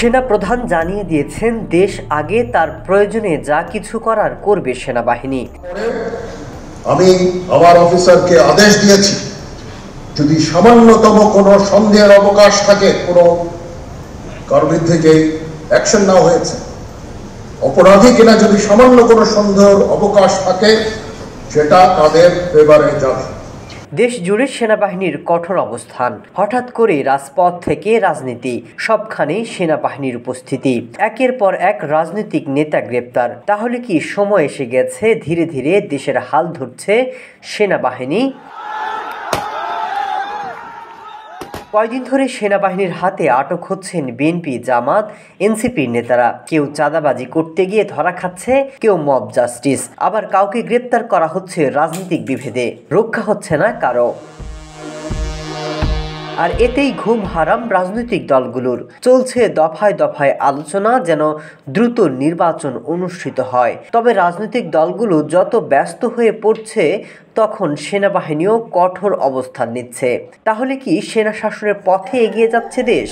সেনাপ্রধান জানিয়ে দিয়েছেন দেশ আগে তার প্রয়োজনে যা কিছু করার করবে সেনাবাহিনী। আমি আমার অফিসারকে আদেশ দিয়েছি, যদি সামান্যতম কোনো সন্দেহের অবকাশ থাকে, কোনো কারোর বিরুদ্ধে যে অ্যাকশন নেওয়া হয়েছে অপরাধী কিনা, যদি সামান্য কোনো সন্দেহের অবকাশ থাকে সেটা তাদের ফেভারে যাবে। দেশ জুড়ে সেনাবাহিনীর কঠোর অবস্থান, হঠাৎ করে রাজপথ থেকে রাজনীতি, সবখানে সেনাবাহিনীর উপস্থিতি, একের পর এক রাজনৈতিক নেতা গ্রেপ্তার। তাহলে কি সময় এসে গেছে ধীরে ধীরে দেশের হাল ধরছে সেনাবাহিনী? কয়দিন ধরে সেনাবাহিনীর হাতে আটক হচ্ছেন বিএনপি, জামাত, এনসিপির নেতারা। কেউ চাঁদাবাজি করতে গিয়ে ধরা খাচ্ছে, কেউ মব জাস্টিস, আবার কাউকে গ্রেপ্তার করা হচ্ছে রাজনৈতিক বিভেদে। রক্ষা হচ্ছে না কারো। আর এতেই ঘুম হারাম রাজনৈতিক দলগুলোর। চলছে দফায় দফায় আলোচনা যেন দ্রুত নির্বাচন অনুষ্ঠিত হয়। তবে রাজনৈতিক দলগুলো যত ব্যস্ত হয়ে পড়ছে তখন সেনাবাহিনীও কঠোর অবস্থান নিচ্ছে। তাহলে কি সেনা শাসনের পথে এগিয়ে যাচ্ছে দেশ?